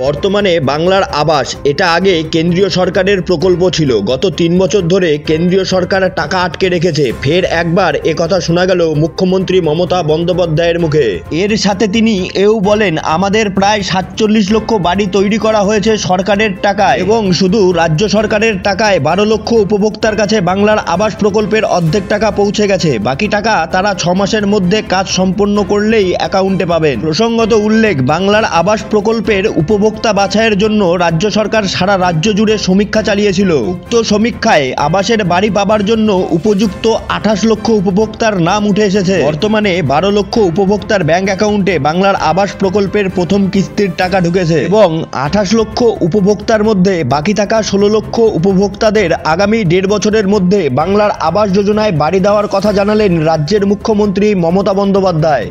বর্তমানে বাংলার আবাস এটা আগে কেন্দ্রীয় সরকারের প্রকল্প ছিল। গত 3 বছর ধরে কেন্দ্রীয় সরকার টাকা আটকে রেখেছে। ফের একবার একথা শোনা গেল মুখ্যমন্ত্রী মমতা বন্দ্যোপাধ্যায়ের মুখে। এর সাথে তিনি এও বলেন, আমাদের প্রায় 47 লক্ষ বাড়ি তৈরি করা হয়েছে সরকারের টাকায় এবং শুধু রাজ্য সরকারের টাকায় 12 লক্ষ উপভোক্তার কাছে বাংলার আবাস প্রকল্পের অর্ধেক টাকা পৌঁছে গেছে। বাকি টাকা তারা 6 মাসের মধ্যে কাজ সম্পন্ন করলেই অ্যাকাউন্টে পাবেন। প্রসঙ্গত উল্লেখ, বাংলার আবাস প্রকল্পের উপভোক্তা বাছাইয়ের জন্য রাজ্য সরকার সারা রাজ্য জুড়ে সমীক্ষা চালিয়েছিল। উক্ত সমীক্ষায় আবাসের বাড়ি পাবার জন্য উপযুক্ত 28 লক্ষ উপভোক্তার নাম উঠে এসেছে। বর্তমানে 12 লক্ষ উপভোক্তার ব্যাংক অ্যাকাউন্টে বাংলার আবাস প্রকল্পের প্রথম কিস্তির টাকা ঢুকেছে এবং 28 লক্ষ উপভোক্তার মধ্যে বাকি থাকা 16 লক্ষ উপভোক্তাদের আগামী 1.5 বছরের মধ্যে বাংলার আবাস যোজনায় বাড়ি দেওয়ার কথা জানালেন রাজ্যের মুখ্যমন্ত্রী মমতা বন্দ্যোপাধ্যায়।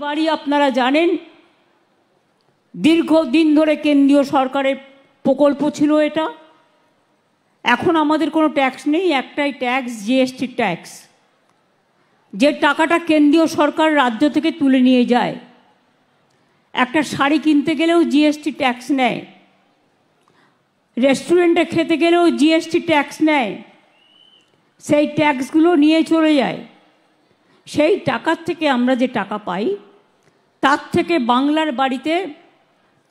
বাড়ি আপনারা জানেন, দীর্ঘদিন ধরে কেন্দ্রীয় সরকারের প্রকল্প ছিল এটা। এখন আমাদের কোনো ট্যাক্স নেই, একটাই ট্যাক্স, জিএসটি ট্যাক্স। যে টাকাটা কেন্দ্রীয় সরকার রাজ্য থেকে তুলে নিয়ে যায়। একটা শাড়ি কিনতে গেলেও জিএসটি ট্যাক্স নেয়, রেস্টুরেন্টে খেতে গেলেও জিএসটি ট্যাক্স নেয়। সেই ট্যাক্সগুলো নিয়ে চলে যায়। সেই টাকার থেকে আমরা যে টাকা পাই, তার থেকে বাংলার বাড়িতে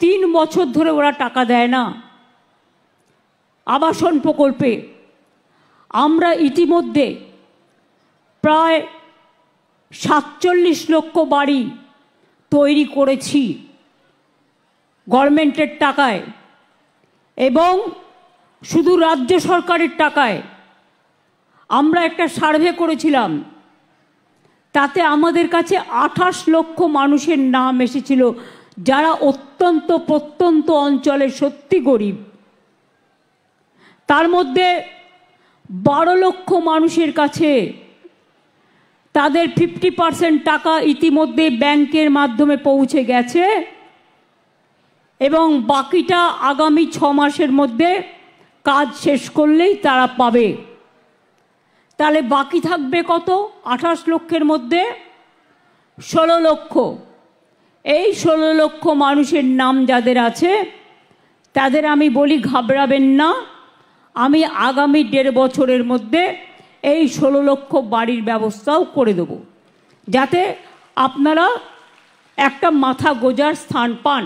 3 বছর ধরে ওরা টাকা দেয় না। আবাসন প্রকল্পে আমরা ইতিমধ্যে প্রায় 47 লক্ষ বাড়ি তৈরি করেছি গভর্নমেন্টের টাকায় এবং শুধু রাজ্য সরকারের টাকায়। আমরা একটা সার্ভে করেছিলাম, তাতে আমাদের কাছে 28 লক্ষ মানুষের নাম এসেছিল যারা অত্যন্ত প্রত্যন্ত অঞ্চলে সত্যি গরিব। তার মধ্যে 12 লক্ষ মানুষের কাছে তাদের 50% টাকা ইতিমধ্যে ব্যাংকের মাধ্যমে পৌঁছে গেছে এবং বাকিটা আগামী 6 মাসের মধ্যে কাজ শেষ করলেই তারা পাবে। তাহলে বাকি থাকবে কত? 28 লক্ষের মধ্যে 16 লক্ষ। এই 16 লক্ষ মানুষের নাম যাদের আছে তাদের আমি বলি, ঘাবড়াবেন না, আমি আগামী 1.5 বছরের মধ্যে এই 16 লক্ষ বাড়ির ব্যবস্থাও করে দেব, যাতে আপনারা একটা মাথা গোজার স্থান পান।